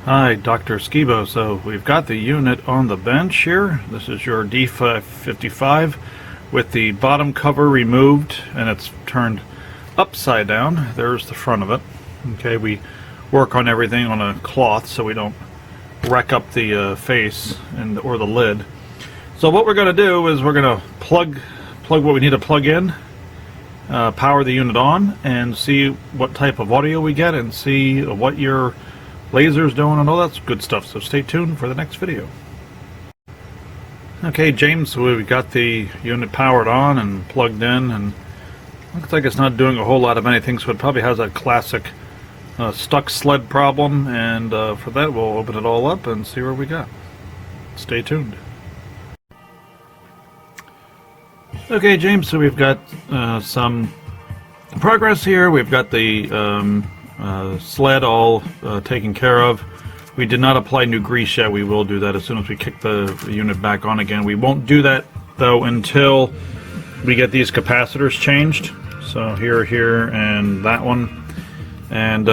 Hi, Dr. Skibo. So we've got the unit on the bench here. This is your D-555 with the bottom cover removed and it's turned upside down. There's the front of it. Okay, we work on everything on a cloth so we don't wreck up the face or the lid. So what we're going to do is we're going to plug what we need to plug in, power the unit on, and see what type of audio we get and see what your laser's doing and all that good stuff. So stay tuned for the next video. Okay, James, so we've got the unit powered on and plugged in, and looks like it's not doing a whole lot of anything, so it probably has that classic stuck sled problem, and for that we'll open it all up and see what we got. Stay tuned. Okay, James, so we've got some progress here. We've got the sled all taken care of. We did not apply new grease yet. We will do that as soon as we kick the unit back on again. We won't do that though until we get these capacitors changed. So here, and that one. And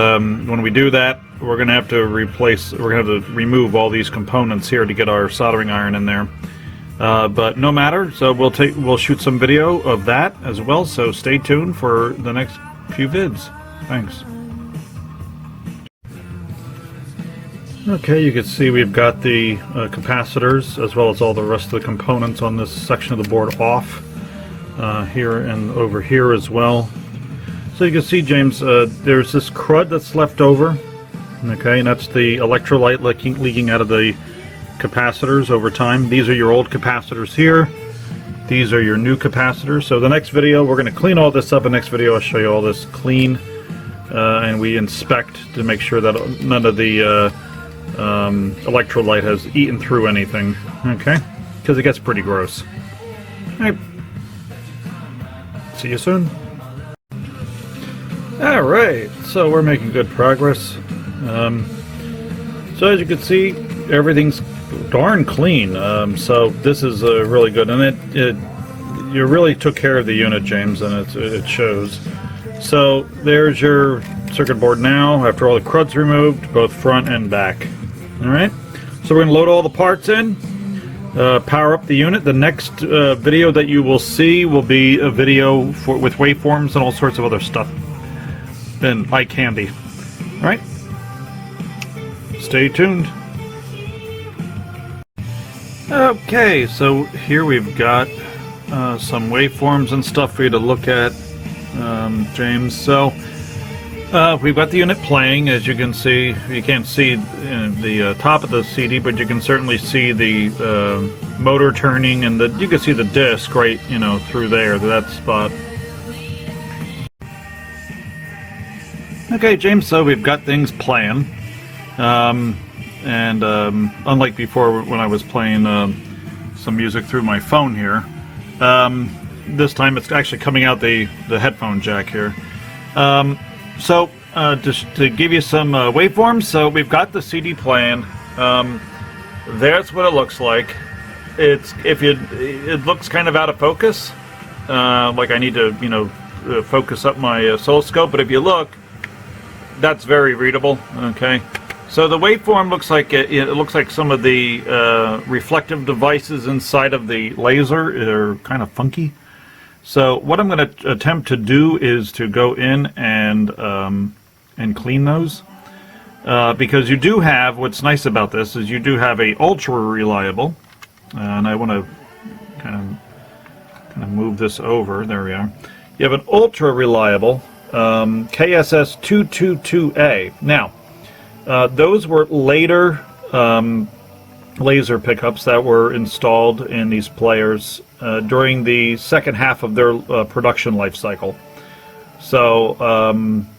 when we do that, we're going to have to remove all these components here to get our soldering iron in there. But no matter. So we'll shoot some video of that as well. So stay tuned for the next few vids. Thanks. Okay, you can see we've got the capacitors as well as all the rest of the components on this section of the board off here and over here as well. So you can see, James, there's this crud that's left over, okay, and that's the electrolyte leaking out of the capacitors over time. These are your old capacitors here. These are your new capacitors. So the next video, we're going to clean all this up. The next video, I'll show you all this clean, and we inspect to make sure that none of the electrolyte has eaten through anything, okay? Because it gets pretty gross. All right. See you soon. Alright, so we're making good progress. So as you can see, everything's darn clean. So this is really good, and you really took care of the unit, James, and it shows. So there's your circuit board now after all the crud's removed, both front and back. Alright, so we're going to load all the parts in, power up the unit. The next video that you will see will be a video with waveforms and all sorts of other stuff and eye candy. Alright, stay tuned. Okay, so here we've got some waveforms and stuff for you to look at, James. So we've got the unit playing, as you can see. You can't see the top of the CD, but you can certainly see the motor turning, and you can see the disc right, through there, that spot. Okay, James, so we've got things playing, and unlike before when I was playing some music through my phone here, this time it's actually coming out the headphone jack here. So just to give you some waveforms, so we've got the CD playing. There's what it looks like. It looks kind of out of focus, like I need to focus up my oscilloscope. But if you look, that's very readable. Okay, so the waveform looks like it looks like some of the reflective devices inside of the laser are kind of funky. So what I'm going to attempt to do is to go in and clean those, because you do have, what's nice about this is you do have a ultra reliable, and I want to kind of move this over. There we are. You have an ultra reliable KSS 222A. Now, those were later laser pickups that were installed in these players during the second half of their production life cycle. So,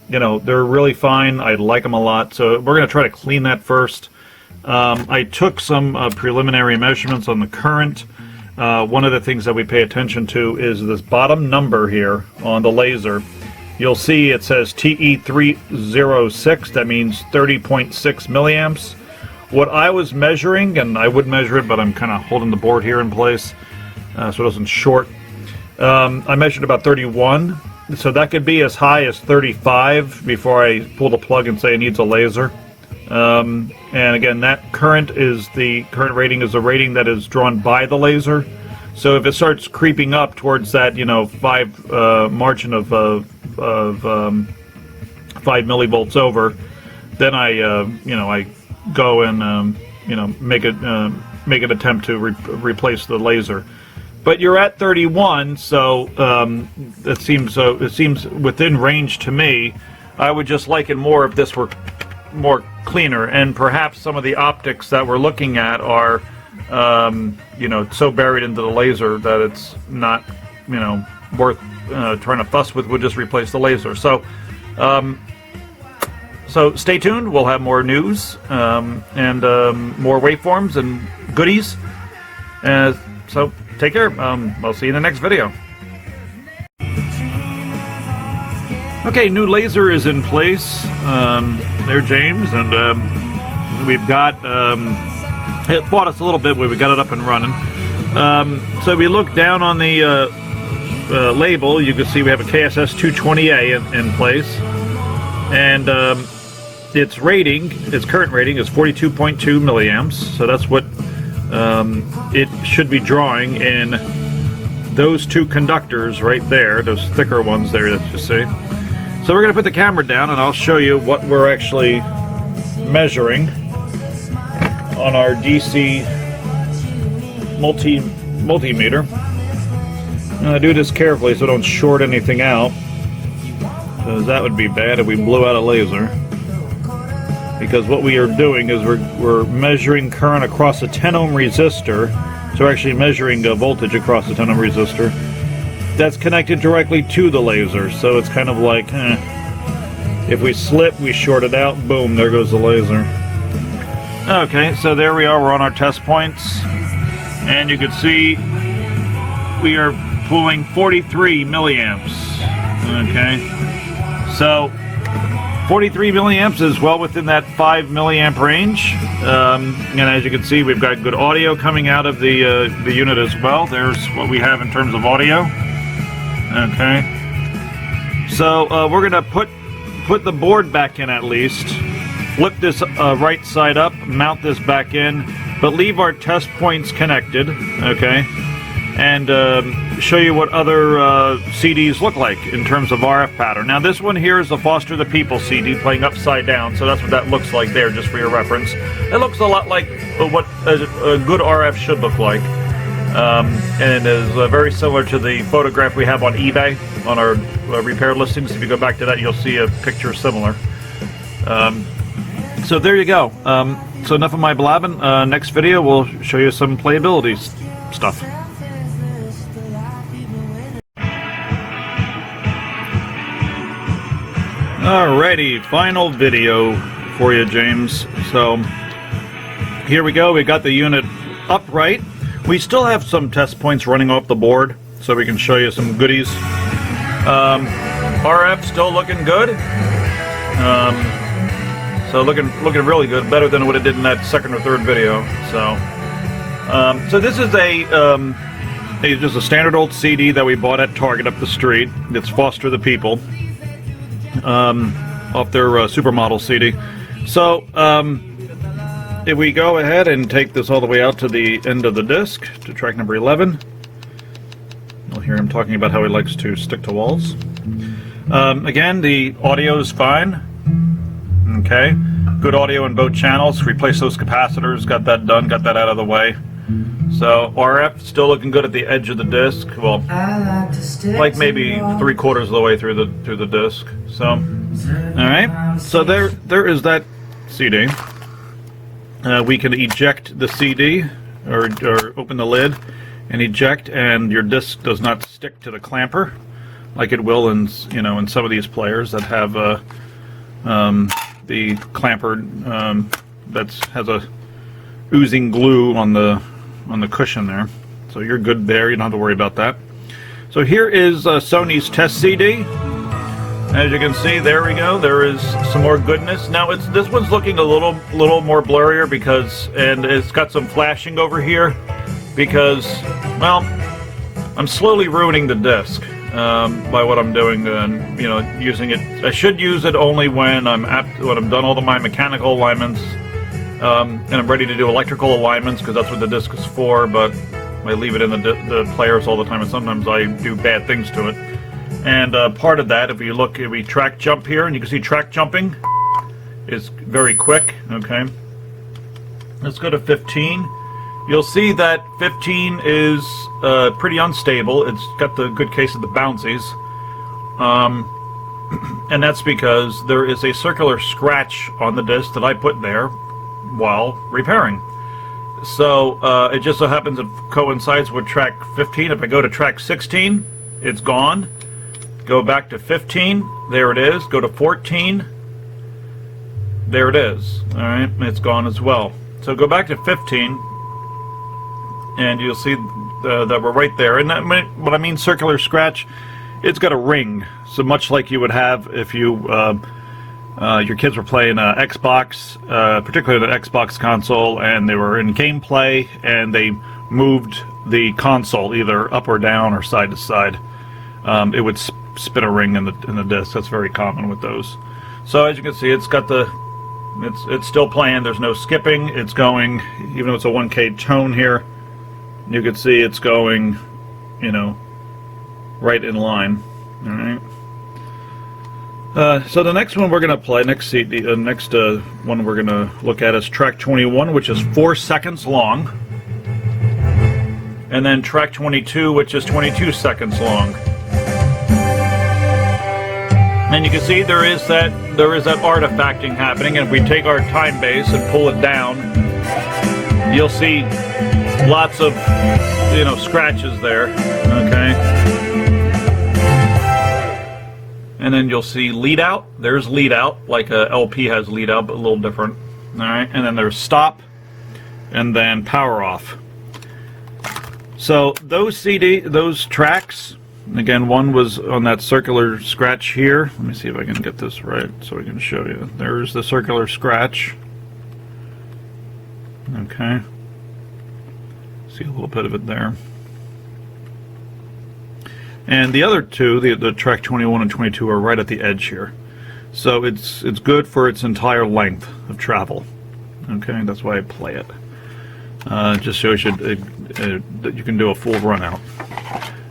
they're really fine. I like them a lot. So we're going to try to clean that first. I took some preliminary measurements on the current. One of the things that we pay attention to is this bottom number here on the laser. You'll see it says TE306. That means 30.6 milliamps. What I was measuring, and I would measure it, but I'm kind of holding the board here in place so it doesn't short. I measured about 31. So that could be as high as 35 before I pull the plug and say it needs a laser. And again, that current rating is a rating that is drawn by the laser. So if it starts creeping up towards that, 5 margin of 5 millivolts over, then I go and make an attempt to replace the laser. But you're at 31, so it seems within range to me. I would just like it more if this were more cleaner, and perhaps some of the optics that we're looking at are so buried into the laser that it's not worth trying to fuss with. We'll just replace the laser. So stay tuned. We'll have more news and more waveforms and goodies. So take care. I'll see you in the next video. Okay, new laser is in place. There, James, and we've got it fought us a little bit, but we got it up and running. So if we look down on the label, you can see we have a KSS 220A in place, and its current rating is 42.2 milliamps. So that's what it should be drawing in those two conductors right there, those thicker ones there that you see. So we're going to put the camera down and I'll show you what we're actually measuring on our DC multimeter. I'm going to do this carefully so don't short anything out, because that would be bad if we blew out a laser. Because what we are doing is we're measuring current across a 10 ohm resistor. So we're actually measuring a voltage across the 10 ohm resistor that's connected directly to the laser. So it's kind of like, if we slip, we short it out, boom, there goes the laser. Okay, so there we are, we're on our test points. And you can see we are pulling 43 milliamps. Okay, so 43 milliamps is well within that 5 milliamp range. And as you can see, we've got good audio coming out of the unit as well. There's what we have in terms of audio. Okay, so we're gonna put the board back in at least, flip this right side up, mount this back in, but leave our test points connected, okay, and show you what other CDs look like in terms of RF pattern. Now this one here is the Foster the People CD playing upside down, so that's what that looks like there, just for your reference. It looks a lot like what a good RF should look like. And is very similar to the photograph we have on eBay on our repair listings. If you go back to that, you'll see a picture similar. So there you go. So enough of my blabbing. Next video we'll show you some playability stuff. Alrighty, final video for you, James. So here we go. We got the unit upright. We still have some test points running off the board, so we can show you some goodies. RF still looking good. So looking really good, better than what it did in that second or third video. So this is just a standard old CD that we bought at Target up the street. It's Foster the People, off their supermodel CD. So if we go ahead and take this all the way out to the end of the disc, to track number 11, you'll hear him talking about how he likes to stick to walls. Again, the audio is fine. Okay, good audio in both channels. Replace those capacitors, got that done, got that out of the way. So RF still looking good at the edge of the disc. Well, like maybe 3/4 of the way through the disc. So, all right. So there is that CD. We can eject the CD, or open the lid and eject, and your disc does not stick to the clamper like it will in some of these players that have the clamper that has a oozing glue on the cushion there. So you're good there. You don't have to worry about that. So here is Sony's test CD. As you can see, there we go. There is some more goodness. Now this one's looking a little more blurrier and it's got some flashing over here because, well, I'm slowly ruining the disc. by what I'm doing, and using it. I should use it only when I'm done all my mechanical alignments, and I'm ready to do electrical alignments, because that's what the disc is for. But I leave it in the players all the time, and sometimes I do bad things to it. And part of that, if we track jump here, and you can see track jumping is very quick. Okay, let's go to 15. You'll see that 15 is pretty unstable. It's got the good case of the bouncies. And that's because there is a circular scratch on the disc that I put there while repairing. So it just so happens it coincides with track 15. If I go to track 16, it's gone. Go back to 15, there it is. Go to 14, there it is. Alright, it's gone as well. So go back to 15, and you'll see that we're right there. And what I mean circular scratch, it's got a ring. So much like you would have if your kids were playing Xbox, particularly the Xbox console, and they were in gameplay, and they moved the console either up or down or side to side. It would spin a ring in the disc. That's very common with those. So as you can see, it's got it's still playing. There's no skipping. It's going, even though it's a 1K tone here. You can see it's going, right in line. All right. So the next one we're going to play, next one we're going to look at is track 21, which is 4 seconds long, and then track 22, which is 22 seconds long. And you can see there is that artifacting happening, and if we take our time base and pull it down, you'll see lots of scratches there. Okay. And then you'll see lead out. There's lead out, like a LP has lead out, but a little different. All right. And then there's stop, and then power off. So those tracks, again, one was on that circular scratch here. Let me see if I can get this right so I can show you. There's the circular scratch. Okay. See a little bit of it there. And the other two, the track 21 and 22, are right at the edge here. So it's good for its entire length of travel. Okay, that's why I play it. Just shows you that you can do a full run out.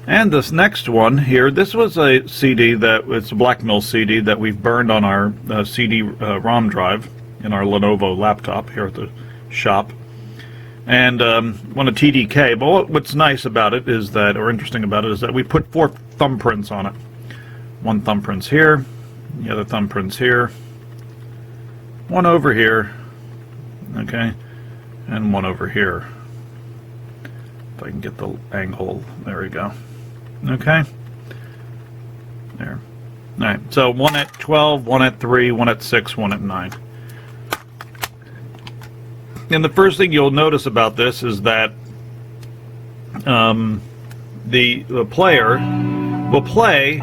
And this next one here, this was a CD it's a Blackmill CD that we've burned on our CD-ROM drive in our Lenovo laptop here at the shop. And on a TDK, but what's nice about it is that, or interesting about it, is that we put 4 thumbprints on it. One thumbprint's here, the other thumbprint's here, one over here, okay, and one over here. If I can get the angle, there we go. Okay, there. All right, so one at 12, one at 3, one at 6, one at 9. And the first thing you'll notice about this is that the player will play,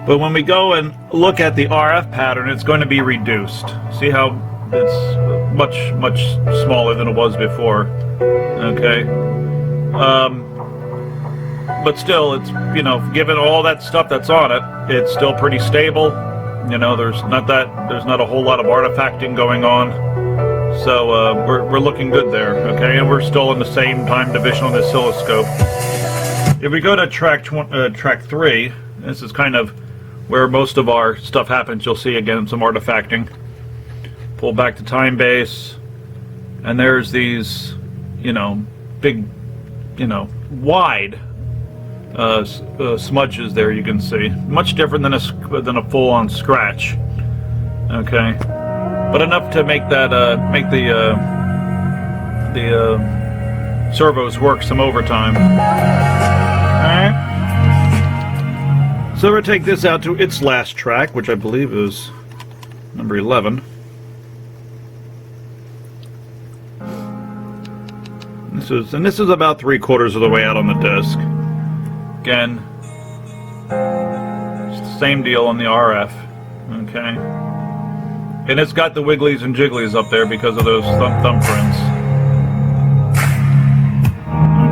but when we go and look at the RF pattern, it's going to be reduced. See how it's much smaller than it was before. Okay. But still, it's, given all that stuff that's on it, it's still pretty stable. There's not a whole lot of artifacting going on. So we're looking good there, okay? And we're still in the same time division on the oscilloscope. If we go to track 3, this is kind of where most of our stuff happens. You'll see again some artifacting. Pull back the time base, and there's these, big, wide smudges there. You can see much different than a full-on scratch. Okay. But enough to make that make the servos work some overtime. All right. So we'll take this out to its last track, which I believe is number 11. This is about 3/4 of the way out on the disc. Again, it's the same deal on the RF. Okay. And it's got the wigglies and jigglies up there because of those thumbprints.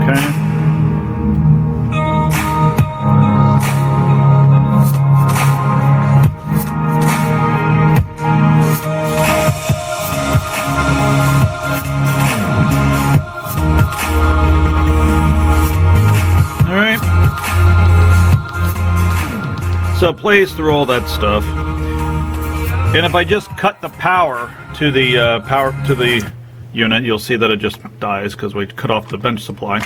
Okay. So it plays through all that stuff. And if I just cut the power to the unit, you'll see that it just dies because we cut off the bench supply.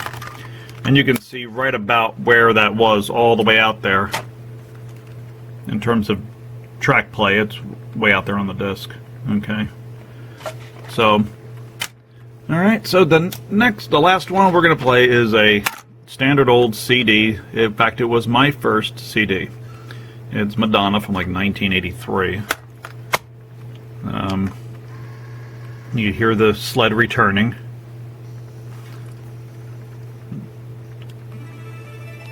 And you can see right about where that was all the way out there. In terms of track play, it's way out there on the disc. Okay. So, alright, so the last one we're going to play is a standard old CD. In fact, it was my first CD. It's Madonna from like 1983. You hear the sled returning.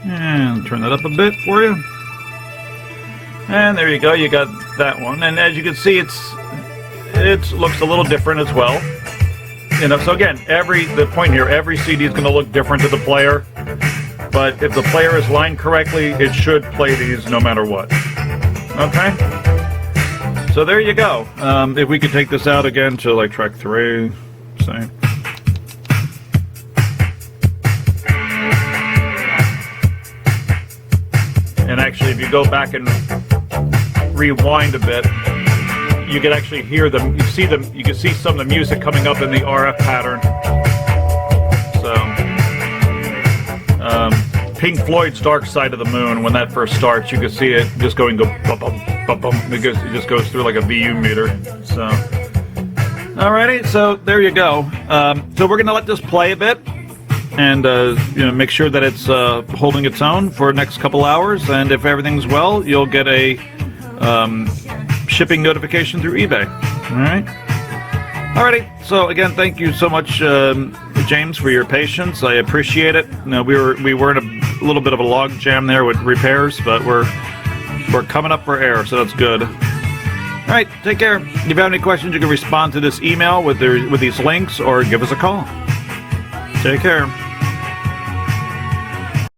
And turn that up a bit for you. And there you go, you got that one. And as you can see, it looks a little different as well. You know, so again, the point here, every CD is going to look different to the player. But if the player is lined correctly, it should play these no matter what. Okay? So there you go. If we could take this out again to like track 3, say. And actually, if you go back and rewind a bit, you can actually hear them. You can see some of the music coming up in the RF pattern. So, Pink Floyd's Dark Side of the Moon, when that first starts, you can see it just going bum bum bum bum. It just goes through like a VU meter. So, alrighty, so there you go. So we're gonna let this play a bit, and make sure that it's holding its own for the next couple hours. And if everything's well, you'll get a shipping notification through eBay. Alrighty. So again, thank you so much, James, for your patience. I appreciate it. We were in a little bit of a log jam there with repairs, but we're coming up for air, so that's good. All right, take care. If you have any questions, you can respond to this email with these links or give us a call. Take care.